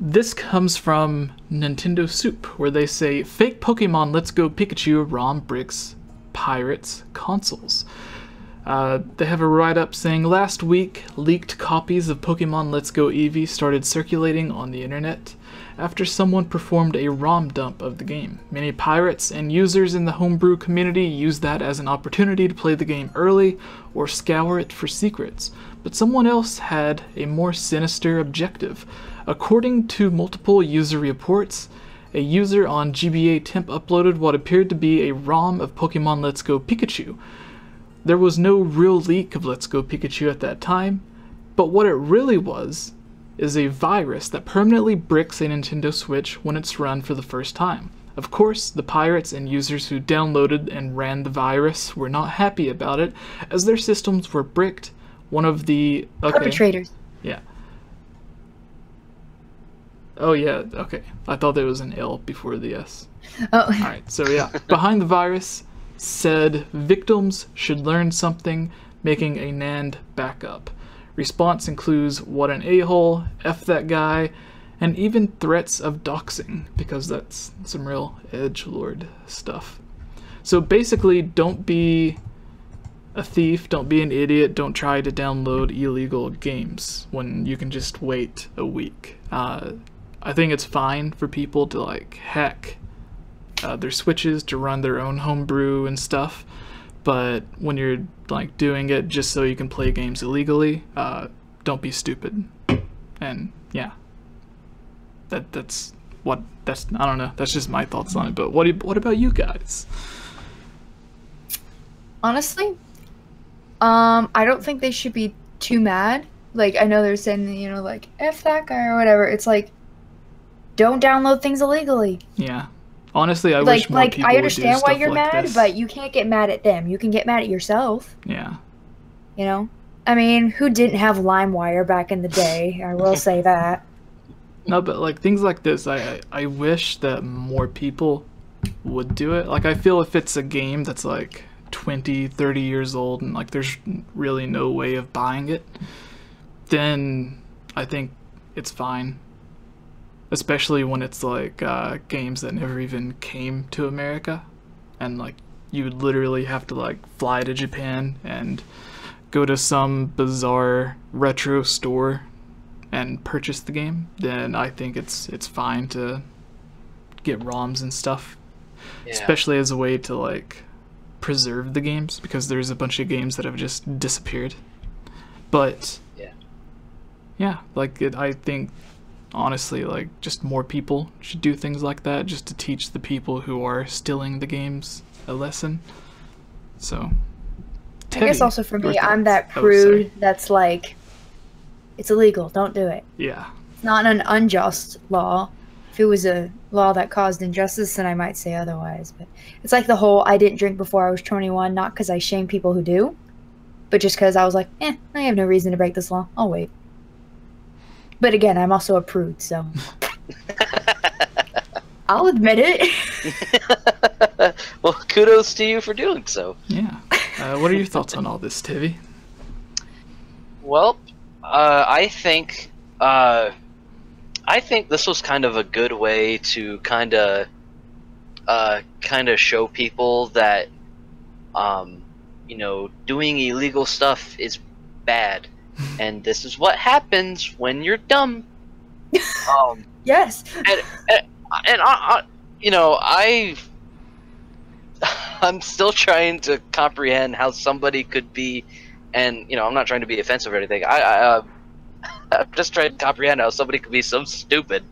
This comes from Nintendo Soup, where they say, fake Pokemon Let's Go Pikachu ROM bricks pirates consoles. They have a write-up saying, last week, leaked copies of Pokemon Let's Go Eevee started circulating on the internet after someone performed a ROM dump of the game. Many pirates and users in the homebrew community used that as an opportunity to play the game early or scour it for secrets, but someone else had a more sinister objective. According to multiple user reports, a user on GBA Temp uploaded what appeared to be a ROM of Pokemon Let's Go Pikachu. There was no real leak of Let's Go Pikachu at that time, but what it really was is a virus that permanently bricks a Nintendo Switch when it's run for the first time. Of course, the pirates and users who downloaded and ran the virus were not happy about it, as their systems were bricked. One of the... perpetrators. Yeah. Oh yeah, okay. I thought there was an L before the S. Oh. Alright, so yeah. Behind the virus said victims should learn something, making a NAND backup. Response includes what an a-hole, F that guy, and even threats of doxing, because that's some real edgelord stuff. So basically, don't be a thief, don't be an idiot, don't try to download illegal games when you can just wait a week. I think it's fine for people to like hack their Switches to run their own homebrew and stuff, but when you're like doing it just so you can play games illegally, don't be stupid. And yeah, that's I don't know, that's just my thoughts on it. But what about you guys? Honestly, I don't think they should be too mad. Like, I know they're saying, you know, like, F that guy or whatever. It's like, don't download things illegally. Yeah. Honestly, I wish more people I understand would do why you're like mad, this. but you can't get mad at them. You can get mad at yourself. Yeah. You know? I mean, who didn't have LimeWire back in the day? I will say that. No, but like things like this, I wish that more people would do it. Like, I feel if it's a game that's like 20, 30 years old and like there's really no way of buying it, then I think it's fine. Especially when it's like games that never even came to America, and like you would literally have to like fly to Japan and go to some bizarre retro store and purchase the game. Then I think it's fine to get ROMs and stuff, yeah. Especially as a way to like preserve the games, because there's a bunch of games that have just disappeared. But yeah, like I think honestly, like, just more people should do things like that, just to teach the people who are stealing the games a lesson. So, Teddy, I guess also for me, I'm that prude that's like, it's illegal, don't do it. Yeah. It's not an unjust law. If it was a law that caused injustice, then I might say otherwise. But it's like the whole, I didn't drink before I was 21, not because I shame people who do, but just because I was like, I have no reason to break this law. I'll wait. But again, I'm also a prude, so I'll admit it. Well, kudos to you for doing so. Yeah. What are your thoughts on all this, Tivy? Well, I think this was kind of a good way to kind of show people that you know, doing illegal stuff is bad. And this is what happens when you're dumb. Yes. And I, you know, I'm still trying to comprehend how somebody could be, and you know, I'm not trying to be offensive or anything. I'm just trying to comprehend how somebody could be so stupid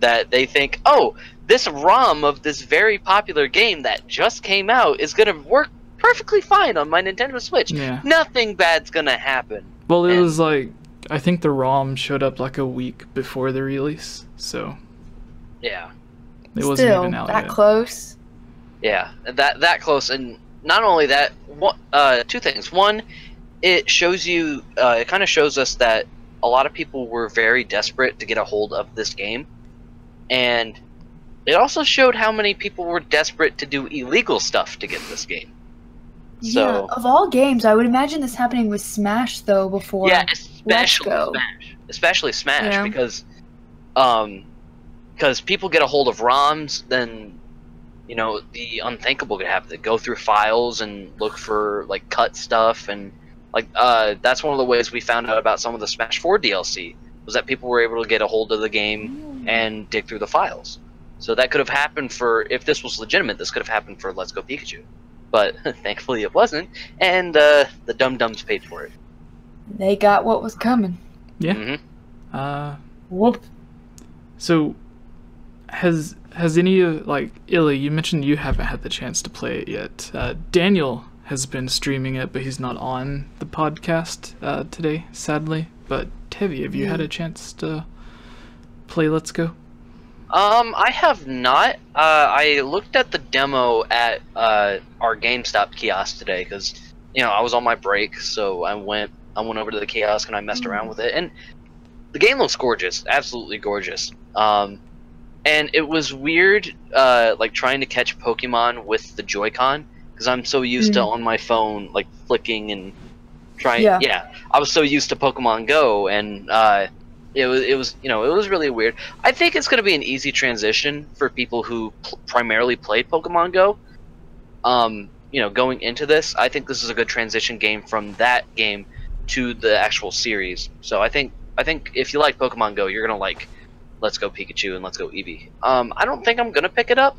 that they think, oh, this ROM of this very popular game that just came out is gonna work perfectly fine on my Nintendo Switch. Yeah. Nothing bad's gonna happen. Well, it was like, I think the ROM showed up like a week before the release, so yeah, it wasn't even out that yet. Close. Yeah, that close, and not only that, two things. One, it shows you, it kind of shows us that a lot of people were very desperate to get a hold of this game, and it also showed how many people were desperate to do illegal stuff to get this game. So, yeah, of all games, I would imagine this happening with Smash, though, before yeah, Let's Go. Especially Smash, Yeah. because Because people get a hold of ROMs, then the unthinkable could happen. They go through files and look for like cut stuff, and like that's one of the ways we found out about some of the Smash 4 DLC was that people were able to get a hold of the game and dig through the files. So that could have happened if this was legitimate. This could have happened for Let's Go Pikachu, but thankfully it wasn't, and the dum-dums paid for it. They got what was coming. Yeah. Whoop. So, has any of, like, Illy, you mentioned you haven't had the chance to play it yet. Daniel has been streaming it, but he's not on the podcast today, sadly. But Tevi, have you had a chance to play Let's Go? I have not. I looked at the demo at our GameStop kiosk today because I was on my break, so I went over to the kiosk and I messed around with it, and the game looks gorgeous, absolutely gorgeous. And it was weird, like trying to catch Pokemon with the Joy-Con because I'm so used to on my phone like flicking and trying. Yeah, I was so used to Pokemon Go, and it was really weird. I think it's going to be an easy transition for people who primarily played Pokemon Go. Going into this, I think this is a good transition game from that game to the actual series. So I think if you like Pokemon Go, you're gonna like Let's Go Pikachu and Let's Go Eevee. I don't think I'm gonna pick it up,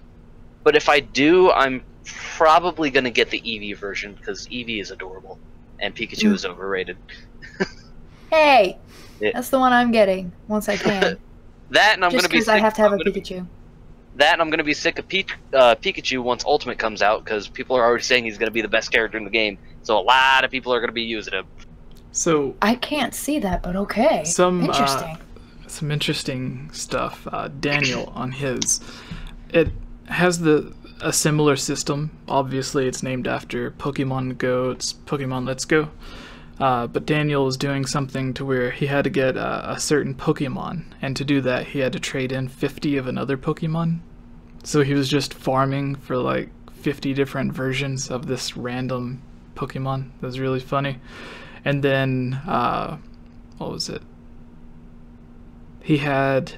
but if I do, I'm probably gonna get the Eevee version because Eevee is adorable and Pikachu is overrated. Hey, that's the one I'm getting once I can. That, and I'm just gonna be. Because I have to have a Pikachu. That, and I'm gonna be sick of Pikachu once Ultimate comes out because people are already saying he's gonna be the best character in the game. So a lot of people are gonna be using him. So I can't see that, but okay. Interesting. Some interesting stuff. Daniel on his, it has a similar system. Obviously, it's named after Pokemon Go. It's Pokemon Let's Go. But Daniel was doing something to where he had to get a certain Pokemon, and to do that, he had to trade in 50 of another Pokemon. So he was just farming for like 50 different versions of this random Pokemon. That was really funny. And then, what was it? He had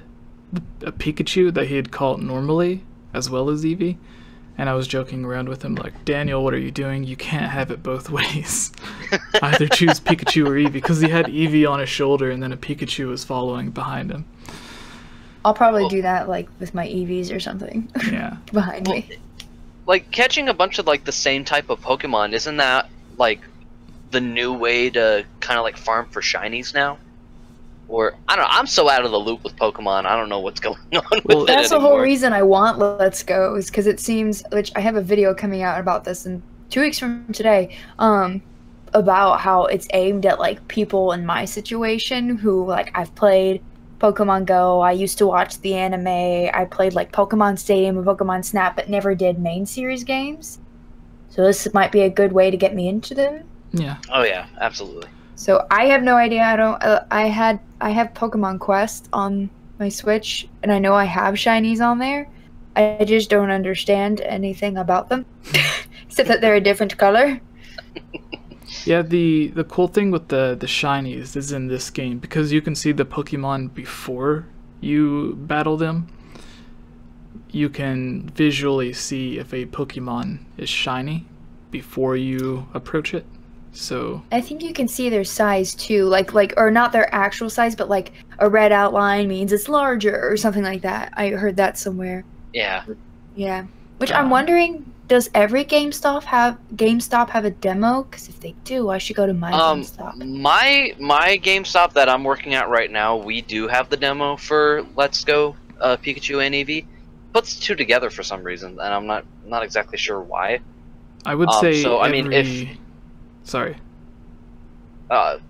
a Pikachu that he had caught normally, as well as Eevee. And I was joking around with him like, Daniel, what are you doing? You can't have it both ways. Either choose Pikachu or Eevee, because he had Eevee on his shoulder and then a Pikachu was following behind him. I'll probably do that like with my Eevees or something. Yeah. Behind me. Like catching a bunch of like the same type of Pokemon, isn't that like the new way to kind of like farm for shinies now? Or I don't know, I'm so out of the loop with Pokemon, I don't know what's going on with it that's anymore. The whole reason I want Let's Go, is because it seems, which I have a video coming out about this in 2 weeks from today, about how it's aimed at like people in my situation who like I've played Pokemon Go, I used to watch the anime, I played like Pokemon Stadium and Pokemon Snap, but never did main series games. So this might be a good way to get me into them. Yeah. Oh yeah, absolutely. So I have no idea. I have Pokemon Quest on my Switch, and I know I have shinies on there. I just don't understand anything about them, except that they're a different color. Yeah, the cool thing with the shinies is in this game, because you can see the Pokemon before you battle them, you can visually see if a Pokemon is shiny before you approach it. So I think you can see their size too, like or not their actual size, but like a red outline means it's larger or something like that. I heard that somewhere. Yeah. Yeah. Which I'm wondering, does every GameStop have a demo? Because if they do, I should go to my GameStop. My GameStop that I'm working at right now, we do have the demo for Let's Go Pikachu and Eevee. Puts two together for some reason, and I'm not exactly sure why. I would say so. I mean, if sorry.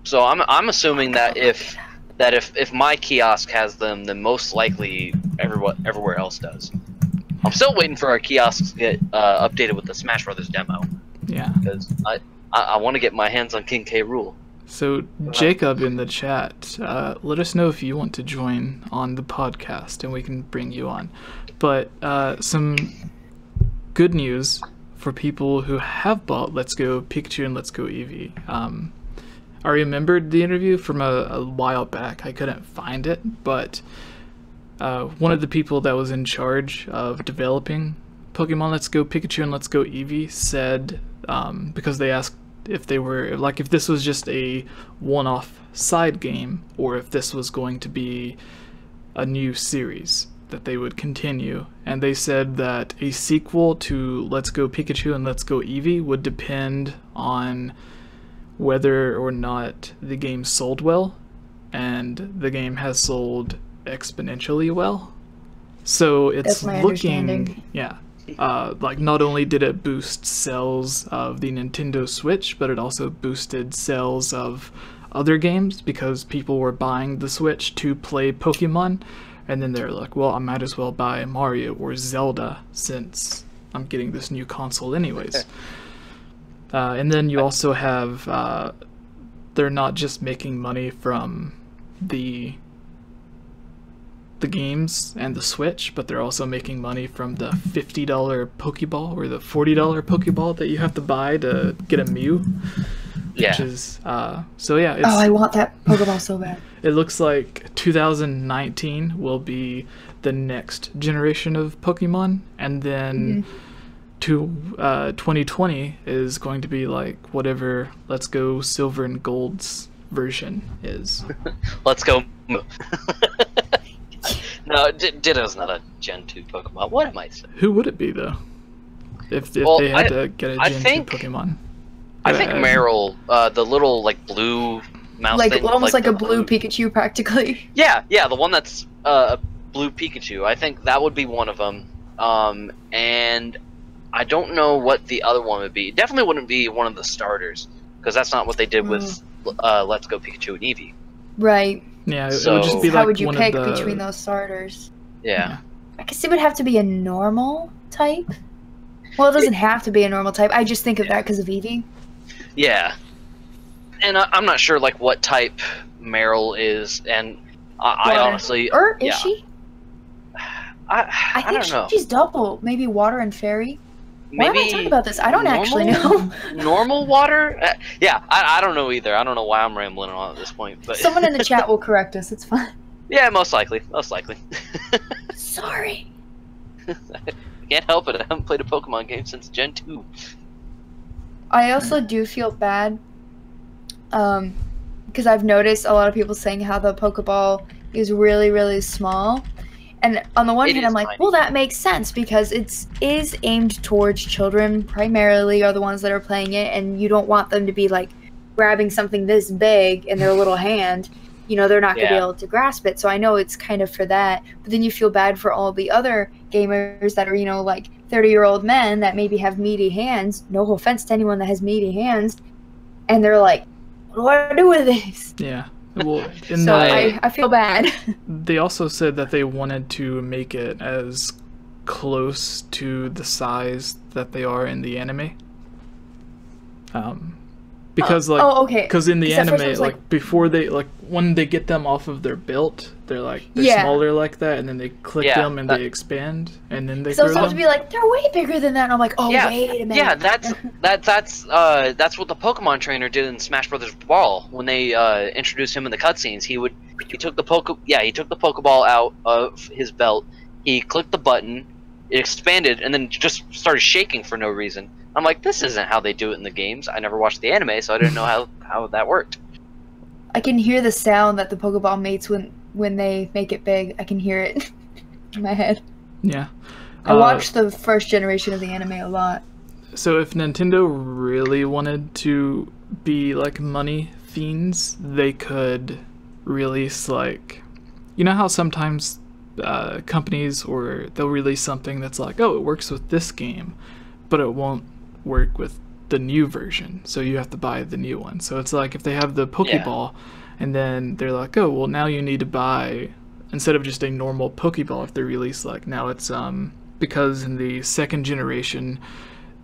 So I'm assuming that if my kiosk has them, then most likely everywhere else does. I'm still waiting for our kiosks to get updated with the Smash Brothers demo. Yeah. Because I want to get my hands on King K. Rool. So Jacob in the chat, let us know if you want to join on the podcast and we can bring you on. But some good news for people who have bought Let's Go Pikachu and Let's Go Eevee. I remembered the interview from a while back. I couldn't find it, but one of the people that was in charge of developing Pokemon Let's Go Pikachu and Let's Go Eevee said, because they asked if they were, like, if this was just a one-off side game or if this was going to be a new series that they would continue, and they said that a sequel to Let's Go Pikachu and Let's Go Eevee would depend on whether or not the game sold well, and the game has sold exponentially well. So it's looking, yeah, like not only did it boost sales of the Nintendo Switch, but it also boosted sales of other games because people were buying the Switch to play Pokemon, and then they're like, well, I might as well buy Mario or Zelda since I'm getting this new console anyways. And then you also have, they're not just making money from the games and the Switch, but they're also making money from the $50 Pokeball or the $40 Pokeball that you have to buy to get a Mew. Yeah. Which is, so yeah. It's, I want that Pokeball so bad. It looks like 2019 will be the next generation of Pokemon, and then 2020 is going to be like whatever Let's Go Silver and Gold's version is. Let's go. No, Ditto's not a Gen 2 Pokemon. What am I saying? Who would it be, though? If they had to get a Gen 2 Pokemon. I think Meryl, the little, like, blue mouse like thing. Almost like a blue Pikachu, practically. Yeah, the one that's a blue Pikachu. I think that would be one of them. And I don't know what the other one would be. It definitely wouldn't be one of the starters, because that's not what they did with Let's Go Pikachu and Eevee. Right. Yeah, it would just be like how would you one pick of the... between those starters? Yeah. I guess it would have to be a normal type. Well, it doesn't have to be a normal type. I just think of that because of Eevee. Yeah. And I'm not sure, like, what type Meryl is, and I honestly... Or is she? I don't know. She's double. Maybe water and fairy. Why am I talking about this? I don't actually know. Normal water? Yeah, I don't know either. I don't know why I'm rambling on at this point. But someone in the chat will correct us. It's fine. Yeah, most likely. Most likely. Sorry. Can't help it. I haven't played a Pokemon game since Gen 2. I also do feel bad, because I've noticed a lot of people saying how the Pokeball is really, really small. And on the one hand, I'm like, well, that makes sense because it is aimed towards children primarily are the ones that are playing it, and you don't want them to be like grabbing something this big in their little hand. You know, they're not going to be able to grasp it. So I know it's kind of for that. But then you feel bad for all the other gamers that are, you know, like 30-year-old men that maybe have meaty hands. No offense to anyone that has meaty hands. And they're like, what do I do with this? Yeah. Well, so I feel bad. They also said that they wanted to make it as close to the size that they are in the anime. Because because in the anime, like before they when they get them off of their belt, they're smaller like that, and then they click them and they expand, and then they. So it's supposed to be like they're way bigger than that. And I'm like, oh wait a minute. Yeah, that's what the Pokemon trainer did in Smash Brothers Brawl when they introduced him in the cutscenes. He took the Pokeball out of his belt. He clicked the button, it expanded, and then just started shaking for no reason. I'm like, this isn't how they do it in the games. I never watched the anime, so I didn't know how that worked. I can hear the sound that the Pokeball makes when they make it big. I can hear it in my head. Yeah. I watched the first generation of the anime a lot. So if Nintendo really wanted to be like money fiends, they could release like... You know how sometimes companies they'll release something that's like, oh, it works with this game, but it won't work with the new version, so you have to buy the new one. So it's like if they have the Pokeball and then they're like, oh well, now you need to buy, instead of just a normal Pokeball, if they release like now it's because in the second generation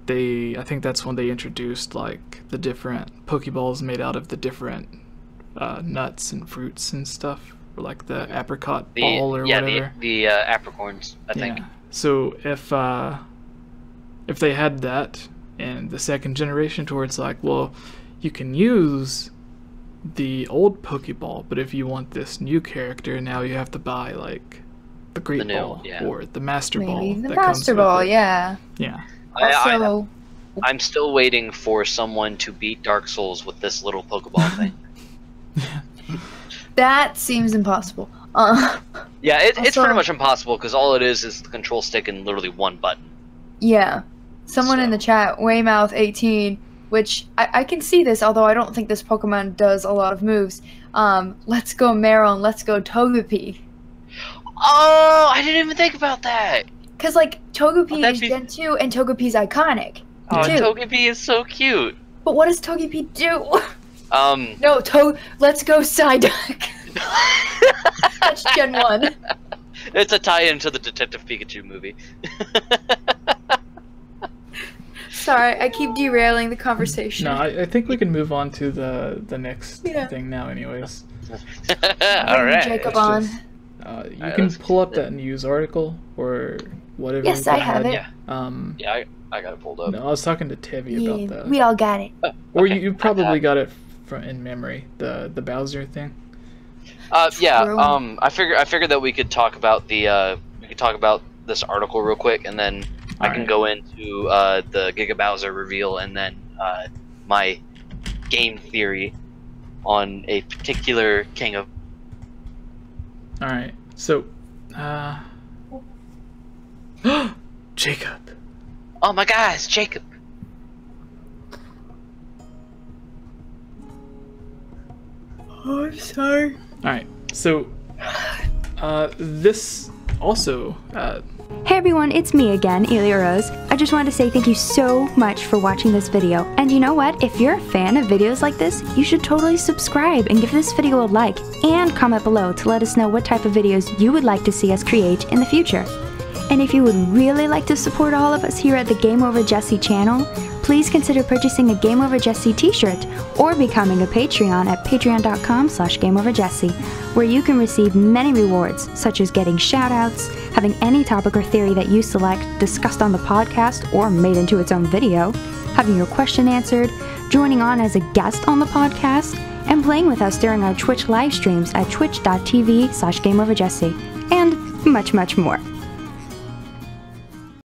I think that's when they introduced like the different Pokeballs made out of the different nuts and fruits and stuff, or like the apricot ball or whatever. The apricorns, I think. So if they had that in the second generation, to where it's like, well, you can use the old Pokeball, but if you want this new character, now you have to buy like the Great new, Ball yeah. or the Master Ball. Maybe the that comes Master with Ball, it. yeah. Yeah. Also, I'm still waiting for someone to beat Dark Souls with this little Pokeball thing. that seems impossible. Yeah, it's Also- pretty much impossible because all it is the control stick and literally one button. Yeah. Someone in So- the chat, Waymouth18, which I can see this, although I don't think this Pokemon does a lot of moves. Let's go Meryl and let's go Togepi. Oh, I didn't even think about that. Because, like, Togepi Oh, that'd is be- Gen 2 and Togepi's iconic. Oh, too. Togepi is so cute. But what does Togepi do? Um, No, let's go Psyduck. That's Gen 1. it's a tie-in to the Detective Pikachu movie. Sorry, I keep derailing the conversation. No, I think we can move on to the next Yeah. thing now, anyways. All right. Jacob It's on. just, you Alright, can let's pull up keep it. that news article or whatever. Yes, you I have had. it. Yeah, Um, I got it pulled up. no, I was talking to Tevi about that. We all got it. Or Okay. you probably got it from in memory, the Bowser thing. Yeah. True. I figured that we could talk about this article real quick, and then I can Alright. go into the Giga Bowser reveal, and then my game theory on a particular King of. All right, so, Jacob. Oh my gosh, Jacob! Oh, I'm sorry. All right, so, this also, Hey everyone, it's me again, Elia Rose. I just wanted to say thank you so much for watching this video. And you know what? If you're a fan of videos like this, you should totally subscribe and give this video a like and comment below to let us know what type of videos you would like to see us create in the future. And if you would really like to support all of us here at the GameOverJesse channel, please consider purchasing a GameOverJesse t-shirt or becoming a Patreon at patreon.com/GameOverJesse, where you can receive many rewards, such as getting shoutouts, having any topic or theory that you select discussed on the podcast or made into its own video, having your question answered, joining on as a guest on the podcast, and playing with us during our Twitch live streams at twitch.tv/GameOverJesse, and much, much more.